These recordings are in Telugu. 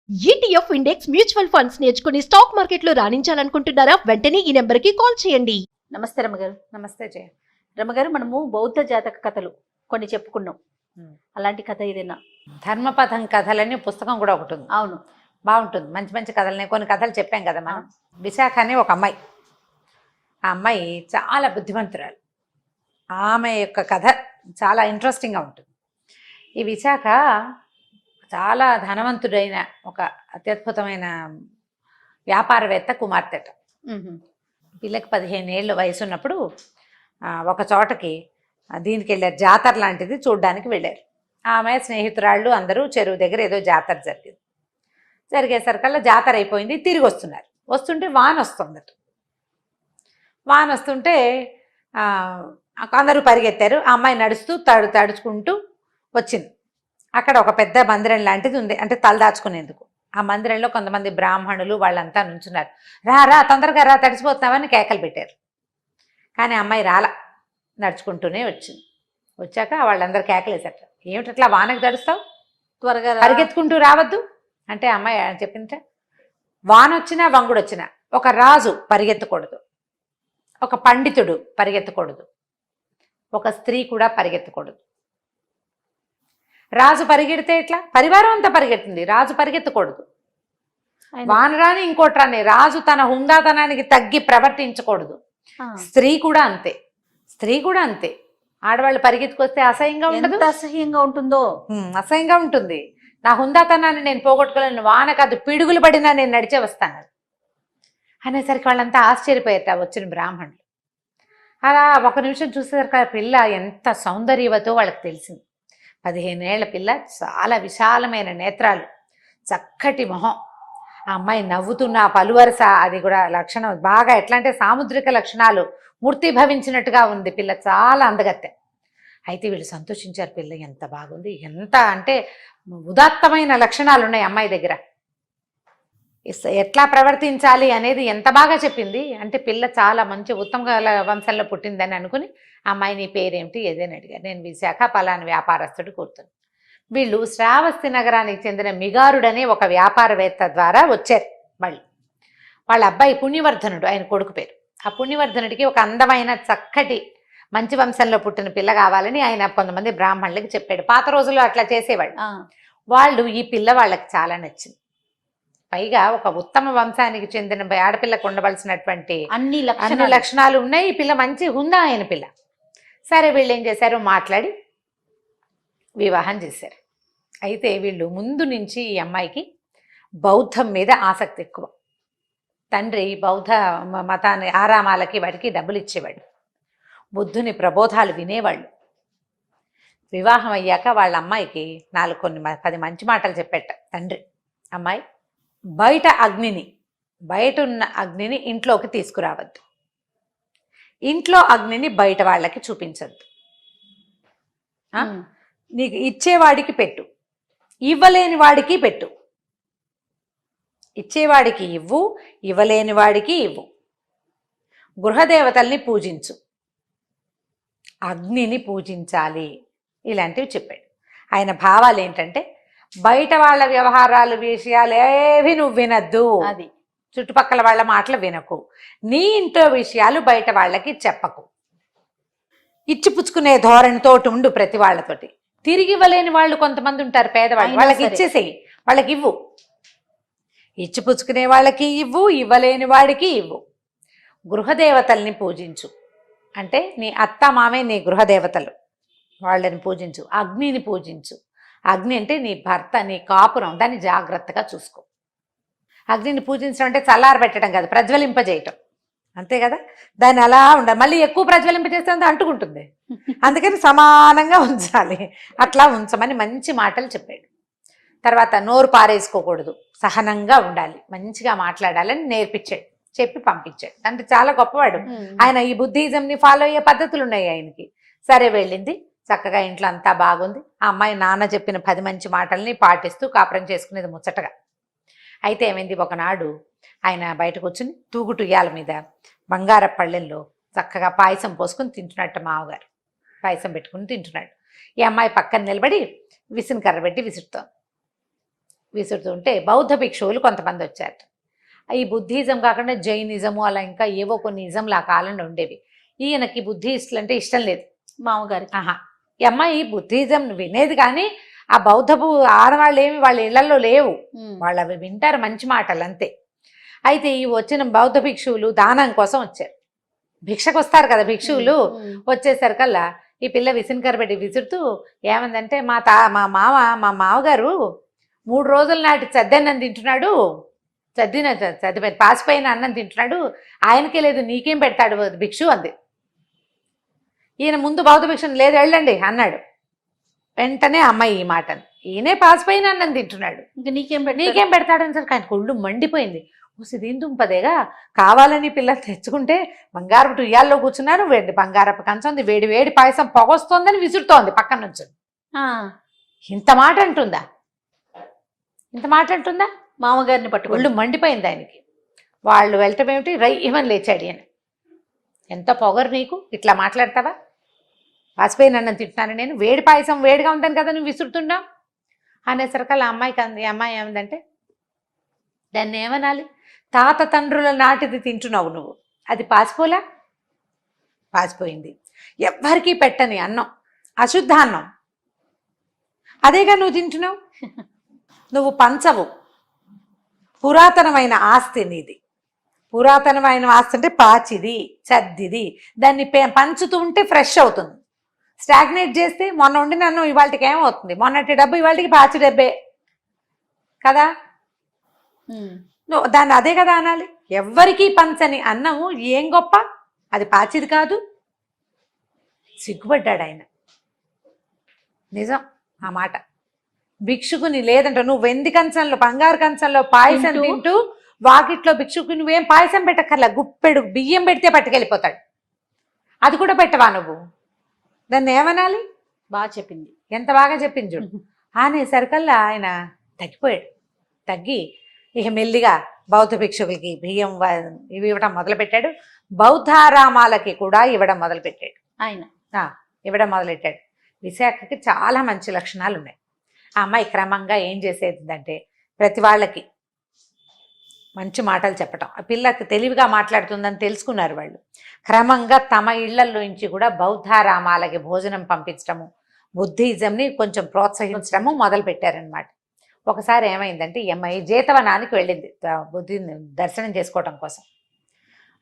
ఈటీఎఫ్ ఇండెక్స్ మ్యూచువల్ ఫండ్స్ నేర్చుకుని స్టాక్ మార్కెట్లో రాణించాలనుకుంటున్నారా? వెంటనే ఈ నెంబర్కి కాల్ చేయండి. నమస్తే రమ్మగారు. నమస్తే జయ. రమ్మగారు, మనము బౌద్ధ జాతక కథలు కొన్ని చెప్పుకున్నాం. అలాంటి కథ ఏదైనా? ధర్మపథం కథలని పుస్తకం కూడా ఒకటి ఉంది. అవును, బాగుంటుంది. మంచి మంచి కథలని కొన్ని కథలు చెప్పాం కదా మనం. విశాఖ అనే ఒక అమ్మాయి, ఆ అమ్మాయి చాలా బుద్ధిమంతురాలు. ఆమె యొక్క కథ చాలా ఇంట్రెస్టింగ్గా ఉంటుంది. ఈ విశాఖ చాలా ధనవంతుడైన ఒక అత్యద్భుతమైన వ్యాపారవేత్త కుమార్తెట. పిల్లకి 15 ఏళ్ళు వయసు ఉన్నప్పుడు ఒక చోటకి దీనికి వెళ్ళారు, జాతర లాంటిది చూడడానికి వెళ్ళారు. ఆమె స్నేహితురాళ్ళు అందరూ చెరువు దగ్గర ఏదో జాతర జరిగింది. జరిగేసరికల్లా జాతర అయిపోయింది, తిరిగి వస్తున్నారు. వస్తుంటే వాన వస్తుందట. వాన వస్తుంటే అందరూ పరిగెత్తారు. ఆ అమ్మాయి నడుస్తూ తడుచుకుంటూ వచ్చింది. అక్కడ ఒక పెద్ద మందిరం లాంటిది ఉంది, అంటే తలదాచుకునేందుకు. ఆ మందిరంలో కొంతమంది బ్రాహ్మణులు వాళ్ళంతా నుంచున్నారు. రా తొందరగా రా, తడిసిపోతున్నామని కేకలు పెట్టారు. కానీ అమ్మాయి రాలా, నడుచుకుంటూనే వచ్చింది. వచ్చాక వాళ్ళందరూ కేకలేసారు, ఏమిటట్లా వానకు తడుస్తావు, త్వరగా పరిగెత్తుకుంటూ రావద్దు అంటే అమ్మాయి చెప్పిందంటే, వాన వచ్చినా వంగుడు వచ్చినా ఒక రాజు పరిగెత్తకూడదు, ఒక పండితుడు పరిగెత్తకూడదు, ఒక స్త్రీ కూడా పరిగెత్తకూడదు. రాజు పరిగెడితే ఎట్లా? పరివారం అంతా పరిగెడుతుంది, రాజు పరిగెత్తకూడదు. వాన రాని ఇంకోటి రాని, రాజు తన హుందాతనానికి తగ్గి ప్రవర్తించకూడదు. స్త్రీ కూడా అంతే, స్త్రీ కూడా అంతే. ఆడవాళ్ళు పరిగెత్తుకొస్తే అసహ్యంగా ఉండదు? అసహ్యంగా ఉంటుందో, అసహ్యంగా ఉంటుంది. నా హుందాతనాన్ని నేను పోగొట్టుకోలేను, వాన కాదు పిడుగులు పడినా నేను నడిచే వస్తాను అనేసరికి వాళ్ళంతా ఆశ్చర్యపోయారు వచ్చిన బ్రాహ్మణులు. అలా ఒక నిమిషం చూసేసరికి ఆ పిల్ల ఎంత సౌందర్యవతో వాళ్ళకి తెలిసింది. 15 ఏళ్ల పిల్ల, చాలా విశాలమైన నేత్రాలు, చక్కటి మొహం. ఆ అమ్మాయి నవ్వుతున్న పలువరస, అది కూడా లక్షణం బాగా ఎట్లా అంటే సాముద్రిక లక్షణాలు మూర్తిభవించినట్టుగా ఉంది పిల్ల, చాలా అందగత్తె. అయితే వీళ్ళు సంతోషించారు, పిల్ల ఎంత బాగుంది, ఎంత అంటే ఉదాత్తమైన లక్షణాలు ఉన్నాయి అమ్మాయి దగ్గర, ఎట్లా ప్రవర్తించాలి అనేది ఎంత బాగా చెప్పింది అంటే పిల్ల చాలా మంచి ఉత్తమ వంశంలో పుట్టిందని అనుకుని, అమ్మాయి నీ పేరేమిటి ఏదైనా అడిగారు. నేను విశాఖ పలాని వ్యాపారస్తుడు కూర్చుని. వీళ్ళు శ్రావస్తి నగరానికి చెందిన మిగారుడనే ఒక వ్యాపారవేత్త ద్వారా వచ్చారు. వాళ్ళ అబ్బాయి పుణ్యవర్ధనుడు, ఆయన కొడుకు పేరు. ఆ పుణ్యవర్ధనుడికి ఒక అందమైన చక్కటి మంచి వంశంలో పుట్టిన పిల్ల కావాలని ఆయన కొంతమంది బ్రాహ్మణులకి చెప్పాడు. పాత రోజుల్లో అట్లా చేసేవాళ్ళు. వాళ్ళు ఈ పిల్ల వాళ్ళకి చాలా నచ్చింది. పైగా ఒక ఉత్తమ వంశానికి చెందిన ఆడపిల్లకు ఉండవలసినటువంటి అన్ని లక్షణాలు ఉన్నాయి. ఈ పిల్ల మంచి హుందా అయిన పిల్ల. సరే వీళ్ళు ఏం చేశారు, మాట్లాడి వివాహం చేశారు. అయితే వీళ్ళు ముందు నుంచి ఈ అమ్మాయికి బౌద్ధం మీద ఆసక్తి ఎక్కువ. తండ్రి బౌద్ధ మతాన్ని ఆరామాలకి వాటికి డబ్బులు ఇచ్చేవాడు, బుద్ధుని ప్రబోధాలు వినేవాళ్ళు. వివాహం అయ్యాక వాళ్ళ అమ్మాయికి 10 మంచి మాటలు చెప్పేట తండ్రి. అమ్మాయి, బయట ఉన్న అగ్నిని ఇంట్లోకి తీసుకురావద్దు, ఇంట్లో అగ్నిని బయట వాళ్ళకి చూపించద్దు, నీకు ఇచ్చేవాడికి పెట్టు, ఇవ్వలేని వాడికి పెట్టు, ఇచ్చేవాడికి ఇవ్వు, ఇవ్వలేని వాడికి ఇవ్వు, గృహదేవతల్ని పూజించు, అగ్నిని పూజించాలి, ఇలాంటివి చెప్పాడు. ఆయన భావాలు ఏంటంటే, బయట వాళ్ళ వ్యవహారాలు విషయాలు ఏవి నువ్వు వినద్దు, అది చుట్టుపక్కల వాళ్ళ మాటలు వినకు, నీ ఇంట్లో విషయాలు బయట వాళ్ళకి చెప్పకు, ఇచ్చిపుచ్చుకునే ధోరణితో ఉండు ప్రతి వాళ్ళతోటి. తిరిగి ఇవ్వలేని వాళ్ళు కొంతమంది ఉంటారు పేదవాళ్ళు, వాళ్ళకి ఇచ్చేసేయి, వాళ్ళకి ఇవ్వు. ఇచ్చిపుచ్చుకునే వాళ్ళకి ఇవ్వు, ఇవ్వలేని వాడికి ఇవ్వు. గృహదేవతల్ని పూజించు, అంటే నీ అత్త మామే నీ గృహదేవతలు, వాళ్ళని పూజించు. అగ్నిని పూజించు, అగ్ని అంటే నీ భర్త, నీ కాపురం, దాన్ని జాగ్రత్తగా చూసుకో. అగ్నిని పూజించడం అంటే చల్లారబెట్టడం కాదు, ప్రజ్వలింపజేయటం, అంతే కదా. దాన్ని అలా ఉండాలి. మళ్ళీ ఎక్కువ ప్రజ్వలింపజేస్తే అంటుకుంటుంది, అందుకని సమానంగా ఉంచాలి. అట్లా ఉంచమని మంచి మాటలు చెప్పాడు. తర్వాత నోరు పారేసుకోకూడదు, సహనంగా ఉండాలి, మంచిగా మాట్లాడాలని నేర్పించాడు, చెప్పి పంపించాడు. అంటే చాలా గొప్పవాడు ఆయన. ఈ బుద్ధిజంని ఫాలో అయ్యే పద్ధతులు ఉన్నాయి ఆయనకి. సరే వెళ్ళింది, చక్కగా ఇంట్లో అంతా బాగుంది. ఆ అమ్మాయి నాన్న చెప్పిన 10 మంచి మాటల్ని పాటిస్తూ కాపురం చేసుకునేది ముచ్చటగా. అయితే ఏమైంది, ఒకనాడు ఆయన బయటకు వచ్చి తూగుటుయ్యాల మీద బంగార పళ్ళెల్లో చక్కగా పాయసం పోసుకుని తింటున్నట్టు, మావగారు పాయసం పెట్టుకుని తింటున్నాడు. ఈ అమ్మాయి పక్కన నిలబడి విసిన కర్ర పెట్టి విసురుతోంది. విసురుతుంటే బౌద్ధ భిక్షువులు కొంతమంది వచ్చారు. ఈ బుద్ధిజం కాకుండా జైనిజము అలా ఇంకా ఏవో కొన్ని ఇజంలు ఆ కాలంలో ఉండేవి. ఈయనకి బుద్ధిస్టులు అంటే ఇష్టం లేదు. మామగారికి ఆహా, ఈ అమ్మాయి బుద్ధిజం వినేది కానీ ఆ బౌద్ధపు ఆడవాళ్ళు ఏమి వాళ్ళ ఇళ్లలో లేవు. వాళ్ళు అవి వింటారు మంచి మాటలు అంతే. అయితే ఈ వచ్చిన బౌద్ధ భిక్షువులు దానం కోసం వచ్చారు. భిక్షకు వస్తారు కదా భిక్షువులు. వచ్చేసరికల్లా ఈ పిల్ల విసినకర పెట్టి విసురుతూ ఏమందంటే మా మామగారు 3 రోజుల నాటి చద్దన్నం తింటున్నాడు, చద్దిన పాసిపోయిన అన్నం తింటున్నాడు, ఆయనకే లేదు నీకేం పెడతాడు భిక్షు అంది. ఈయన ముందు బౌద్ధ భిక్షుని లేదు వెళ్ళండి అన్నాడు. వెంటనే అమ్మాయి ఈ మాట ఈయనే పాసిపోయిన అన్నం తింటున్నాడు, ఇంకా నీకేం పెడతాడని సరికి ఆయన ఒళ్ళు మండిపోయింది. దీని దుంపదేగా కావాలని పిల్లలు తెచ్చుకుంటే బంగారపు ఉయ్యాల్లో కూర్చున్నారు, బంగారపు కంచం ఉంది, వేడి వేడి పాయసం పొగొస్తోందని విసురుతోంది పక్కన నుంచి. ఇంత మాట అంటుందా, ఇంత మాట అంటుందా? మామగారిని పట్టుకు ఒళ్ళు మండిపోయింది ఆయనకి. వాళ్ళు వెళ్ళటం ఏమిటి రైమని లేచాడు ఈయన. ఎంత పొగరు నీకు, ఇట్లా మాట్లాడతావా? వాసిపోయిన అన్నం తింటున్నాను నేను, వేడి పాయసం వేడిగా ఉంటాను కదా నువ్వు విసురుతున్నావు అనేసరికల్లా అమ్మాయికి అంది. అమ్మాయి ఏమందంటే దాన్ని ఏమనాలి, తాత తండ్రుల నాటిది తింటున్నావు నువ్వు, అది పాసిపోలా? పాసిపోయింది. ఎవ్వరికీ పెట్టని అన్నం, అశుద్ధాన్నం, అదేగా నువ్వు తింటున్నావు. నువ్వు పంచవు, పురాతనమైన ఆస్తి నీది. పురాతనమైన ఆస్తి అంటే పాచిది, చద్దిది, దాన్ని పంచుతూ ఉంటే ఫ్రెష్ అవుతుంది. స్టాగ్నేట్ చేస్తే మొన్న ఉండిన అన్నం ఇవాళకి ఏమవుతుంది, మొన్నటి డబ్బు ఇవాళకి పాచి డబ్బే కదా. నువ్వు దాన్ని అదే కదా అనాలి. ఎవ్వరికీ పంచని అన్నము ఏం గొప్ప, అది పాచిది కాదు. సిగ్గుపడ్డాడు ఆయన. నిజం ఆ మాట. భిక్షుకుని లేదంట నువ్వు వెండి కంచంలో బంగారు కంచంలో పాయసం తింటూ వాకిట్లో భిక్షుకు నువ్వేం పాయసం పెట్టక్కర్లా, గుప్పెడు బియ్యం పెడితే పట్టుకెళ్ళిపోతాడు. అది కూడా పెట్టవా నువ్వు? దాన్ని ఏమనాలి? బాగా చెప్పింది, ఎంత బాగా చెప్పింది చూడు. అనేసరికల్లా ఆయన తగ్గిపోయాడు. తగ్గి ఇక మెల్లిగా బౌద్ధ భిక్షుకులకి బియ్యం ఇవి ఇవ్వడం మొదలుపెట్టాడు. బౌద్ధారామాలకి కూడా ఇవ్వడం మొదలుపెట్టాడు. ఆయన ఇవ్వడం మొదలెట్టాడు. విశాఖకి చాలా మంచి లక్షణాలు ఉన్నాయి. ఆ అమ్మాయి క్రమంగా ఏం చేసేదంటే ప్రతి వాళ్ళకి మంచి మాటలు చెప్పటం. ఆ పిల్లకి తెలివిగా మాట్లాడుతుందని తెలుసుకున్నారు వాళ్ళు. క్రమంగా తమ ఇళ్లలోంచి కూడా బౌద్ధారామాలకి భోజనం పంపించడము, బుద్ధిజంని కొంచెం ప్రోత్సహించడము మొదలుపెట్టారనమాట. ఒకసారి ఏమైందంటే ఈ అమ్మాయి జేతవనానికి వెళ్ళింది బుద్ధిని దర్శనం చేసుకోవటం కోసం.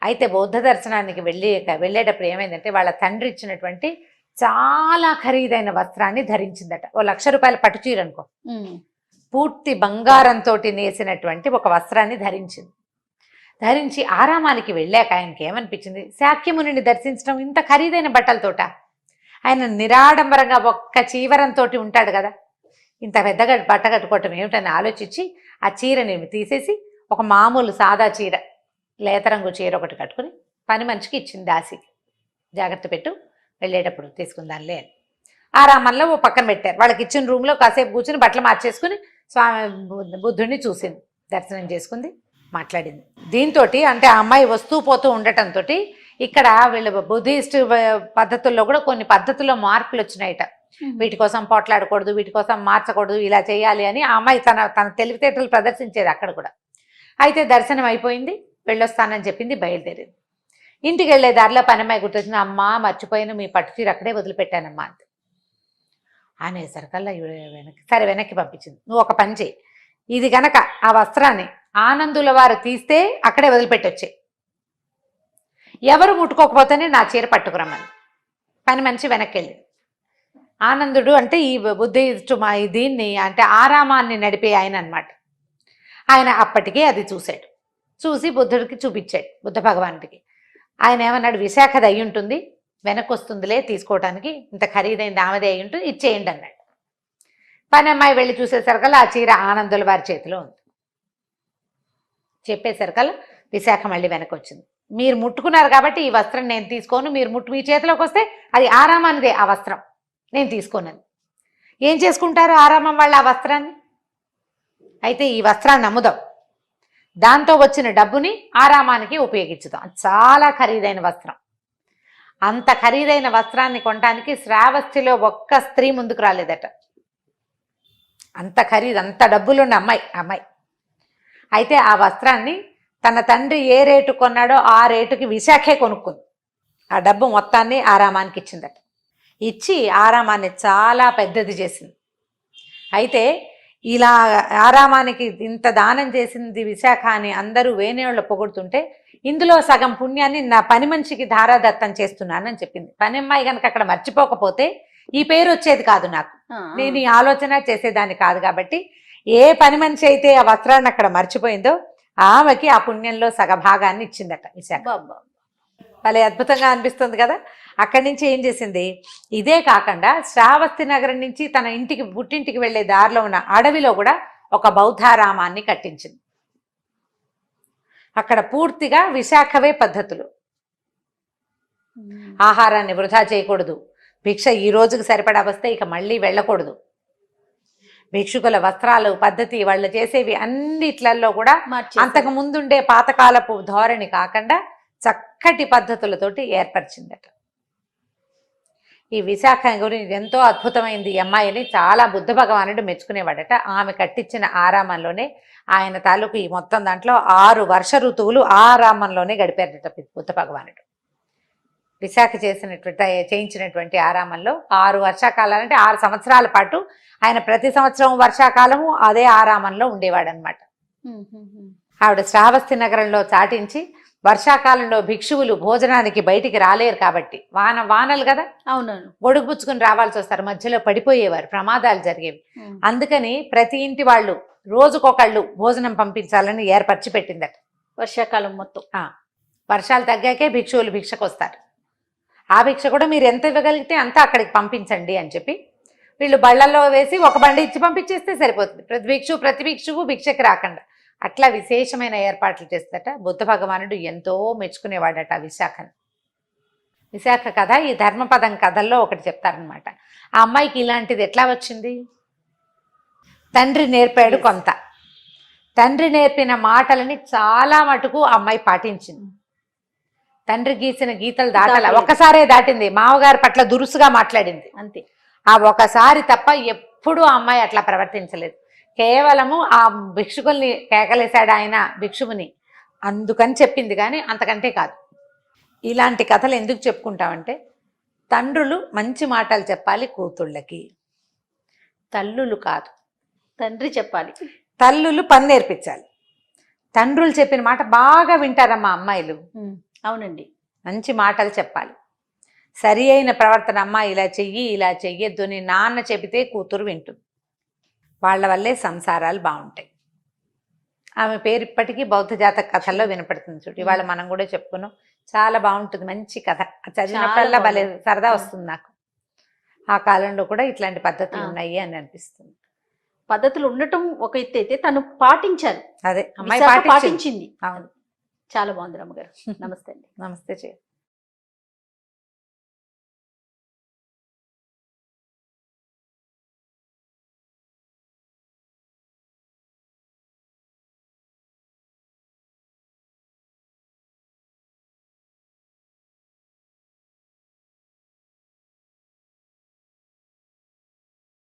అయితే బౌద్ధ దర్శనానికి వెళ్ళేటప్పుడు ఏమైందంటే వాళ్ళ తండ్రి ఇచ్చినటువంటి చాలా ఖరీదైన వస్త్రాన్ని ధరించిందట. 1,00,000 రూపాయల పట్టుచీర అనుకో, పూర్తి బంగారంతో నేసినటువంటి ఒక వస్త్రాన్ని ధరించింది. ధరించి ఆరామానికి వెళ్ళాక ఆయనకి ఏమనిపించింది, శాక్యమునిని దర్శించడం ఇంత ఖరీదైన బట్టలతోట. ఆయన నిరాడంబరంగా ఒక్క చీవరంతో ఉంటాడు కదా, ఇంత పెద్దగా బట్ట కట్టుకోవటం ఏమిటని ఆలోచించి ఆ చీరని తీసేసి ఒక మామూలు సాదా చీర, లేతరంగు చీర ఒకటి కట్టుకుని పని మనిషికి ఇచ్చింది. దాసికి జాగ్రత్త పెట్టు, వెళ్ళేటప్పుడు తీసుకుందాంలే అని. ఆరామంలో ఓ పక్కన పెట్టారు. వాళ్ళకి ఇచ్చిన రూమ్లో కాసేపు కూర్చుని బట్టలు మార్చేసుకుని స్వామి బుద్ధుడిని చూసింది, దర్శనం చేసుకుంది, మాట్లాడింది. దీంతో అంటే ఆ అమ్మాయి వస్తూ పోతూ ఉండటంతో ఇక్కడ వీళ్ళ బుద్ధిస్ట్ పద్ధతుల్లో కూడా కొన్ని పద్ధతుల్లో మార్పులు వచ్చినాయట. వీటి కోసం పోట్లాడకూడదు, వీటి కోసం మార్చకూడదు, ఇలా చేయాలి అని ఆ అమ్మాయి తన తెలివితేటలు ప్రదర్శించేది అక్కడ కూడా. అయితే దర్శనం అయిపోయింది, వెళ్ళొస్తానని చెప్పింది, బయలుదేరింది. ఇంటికి వెళ్ళే దారిలో పనమ్మాయి గుర్తొచ్చింది. అమ్మ మర్చిపోయిన మీ పట్టుచీర అక్కడే వదిలిపెట్టానమ్మా అంతే అనేసరికల్లా వెనక్కి పంపించింది. నువ్వు ఒక పని చేయి, ఇది గనక ఆ వస్త్రాన్ని ఆనందుల వారు తీస్తే అక్కడే వదిలిపెట్టొచ్చే, ఎవరు ముట్టుకోకపోతేనే నా చీర పట్టుకురమ్మని. పని మనిషి వెనక్కి వెళ్ళి ఆనందుడు అంటే ఈ బుద్ధిస్టు దీన్ని అంటే ఆరామాన్ని నడిపే ఆయన అనమాట. ఆయన అప్పటికే అది చూశాడు, చూసి బుద్ధుడికి చూపించాడు, బుద్ధ భగవానుడికి. ఆయన ఏమన్నాడు, విశాఖది అయి ఉంటుంది, వెనక్కి వస్తుందిలే తీసుకోవడానికి, ఇంత ఖరీదైంది ఆమెదే అయి ఉంటుంది, ఇచ్చేయండి అన్నాడు. పని అమ్మాయి వెళ్ళి చూసేసరికల్లా ఆ చీర ఆనందుల వారి చేతిలో ఉంది. చెప్పేసరికల్లా విశాఖ మళ్ళీ వెనక్కి వచ్చింది. మీరు ముట్టుకున్నారు కాబట్టి ఈ వస్త్రం నేను తీసుకోను, మీరు మీ చేతిలోకి వస్తే అది ఆరామానిదే, ఆ వస్త్రం నేను తీసుకోనని. ఏం చేసుకుంటారు ఆరామం వాళ్ళు ఆ వస్త్రాన్ని? అయితే ఈ వస్త్రాన్ని అమ్ముదాం, దాంతో వచ్చిన డబ్బుని ఆరామానికి ఉపయోగించుదాం. చాలా ఖరీదైన వస్త్రం. అంత ఖరీదైన వస్త్రాన్ని కొనడానికి శ్రావస్తిలో ఒక్క స్త్రీ ముందుకు రాలేదట. అంత ఖరీదు, అంత డబ్బులున్న అమ్మాయి. అయితే ఆ వస్త్రాన్ని తన తండ్రి ఏ రేటు కొన్నాడో ఆ రేటుకి విశాఖే కొనుక్కుంది. ఆ డబ్బు మొత్తాన్ని ఆరామానికి ఇచ్చిందట. ఇచ్చి ఆరామాన్ని చాలా పెద్దది చేసింది. అయితే ఇలా ఆరామానికి ఇంత దానం చేసింది విశాఖ అని అందరూ వేణేళ్ళు పొగుడుతుంటే, ఇందులో సగం పుణ్యాన్ని నా పని మనిషికి ధారాదత్తం చేస్తున్నానని చెప్పింది. పని అమ్మాయి కనుక అక్కడ మర్చిపోకపోతే ఈ పేరు వచ్చేది కాదు నాకు, నేను ఈ ఆలోచన చేసేదాన్ని కాదు. కాబట్టి ఏ పని మనిషి అయితే ఆ వస్త్రాన్ని అక్కడ మర్చిపోయిందో ఆమెకి ఆ పుణ్యంలో సగభాగాన్ని ఇచ్చిందట విశాఖ. భలే అద్భుతంగా అనిపిస్తుంది కదా. అక్కడి నుంచి ఏం చేసింది, ఇదే కాకుండా శ్రావస్తి నగరం నుంచి తన ఇంటికి పుట్టింటికి వెళ్లే దారిలో ఉన్న అడవిలో కూడా ఒక బౌద్ధారామాన్ని కట్టించింది. అక్కడ పూర్తిగా విశాఖవే పద్ధతులు. ఆహారాన్ని వృధా చేయకూడదు, భిక్ష ఈ రోజుకి సరిపడా వస్తే ఇక మళ్ళీ వెళ్ళకూడదు, భిక్షుకుల వస్త్రాలు పద్ధతి వాళ్ళు చేసేవి అన్నిట్లలో కూడా అంతకు ముందుండే పాతకాలపు ధోరణి కాకుండా చక్కటి పద్ధతులతోటి ఏర్పరిచిందట. ఈ విశాఖ గురించి ఎంతో అద్భుతమైంది ఈ అమ్మాయిని చాలా బుద్ధ భగవానుడు మెచ్చుకునేవాడట. ఆమె కట్టించిన ఆరామంలోనే ఆయన తాలూకు ఈ మొత్తం దాంట్లో 6 వర్ష ఋతువులు ఆరామంలోనే గడిపారట బుద్ధ భగవానుడు. విశాఖ చేయించినటువంటి ఆరామంలో 6 వర్షాకాలాలంటే 6 సంవత్సరాల పాటు ఆయన ప్రతి సంవత్సరం వర్షాకాలము అదే ఆరామంలో ఉండేవాడనమాట. ఆవిడ శ్రావస్తి నగరంలో చాటించి వర్షాకాలంలో భిక్షువులు భోజనానికి బయటికి రాలేరు కాబట్టి వానలు కదా, అవునవును, గొడుగు పుచ్చుకుని రావాల్సి వస్తారు, మధ్యలో పడిపోయేవారు, ప్రమాదాలు జరిగేవి. అందుకని ప్రతి ఇంటి వాళ్ళు రోజుకొకళ్ళు భోజనం పంపించాలని ఏర్పరిచి పెట్టిందట. వర్షాకాలం మొత్తం వర్షాలు తగ్గాకే భిక్షువులు భిక్షకు వస్తారు. ఆ భిక్ష కూడా మీరు ఎంత ఇవ్వగలిగితే అంతా అక్కడికి పంపించండి అని చెప్పి వీళ్ళు బళ్ళల్లో వేసి ఒక బండి ఇచ్చి పంపించేస్తే సరిపోతుంది. ప్రతి భిక్షువు భిక్షకి రాకుండా అట్లా విశేషమైన ఏర్పాట్లు చేస్తట. బుద్ధ భగవానుడు ఎంతో మెచ్చుకునేవాడట విశాఖను. విశాఖ కథ ఈ ధర్మపదం కథల్లో ఒకటి చెప్తారనమాట. ఆ అమ్మాయికి ఇలాంటిది ఎట్లా వచ్చింది, తండ్రి నేర్పాడు కొంత. తండ్రి నేర్పిన మాటలని చాలా మటుకు ఆ అమ్మాయి పాటించింది. తండ్రి గీసిన గీతలు దాటాల, ఒక్కసారే దాటింది. మామగారి పట్ల దురుసుగా మాట్లాడింది అంతే. ఆ ఒకసారి తప్ప ఎప్పుడూ ఆ అమ్మాయి అట్లా ప్రవర్తించలేదు. కేవలము ఆ భిక్షుకుల్ని కేకలేశాడు ఆయన భిక్షువుని, అందుకని చెప్పింది కానీ అంతకంటే కాదు. ఇలాంటి కథలు ఎందుకు చెప్పుకుంటామంటే, తండ్రులు మంచి మాటలు చెప్పాలి కూతుళ్ళకి, తల్లులు కాదు. తండ్రి చెప్పాలి, తల్లులు పని నేర్పించాలి. తండ్రులు చెప్పిన మాట బాగా వింటారమ్మా అమ్మాయిలు. అవునండి, మంచి మాటలు చెప్పాలి. సరి అయిన ప్రవర్తన, అమ్మ ఇలా చెయ్యి ఇలా చెయ్యొద్దు అని నాన్న చెబితే కూతురు వింటుంది. వాళ్ళ వల్లే సంసారాలు బాగుంటాయి. ఆమె పేరు ఇప్పటికీ బౌద్ధ జాతక కథల్లో వినపడుతుంది చూడు. ఇవాళ మనం కూడా చెప్పుకున్నాం, చాలా బాగుంటుంది, మంచి కథ. చదివినప్పుడల్లా భలే సరదా వస్తుంది నాకు. ఆ కాలంలో కూడా ఇట్లాంటి పద్ధతులు ఉన్నాయి అని అనిపిస్తుంది. పద్ధతులు ఉండటం ఒక ఎత్తు అయితే తను పాటించాలి, అదే అమ్మాయి పాటించింది. అవును, చాలా బాగుంది రమ్మగారు. నమస్తే అండి. నమస్తే.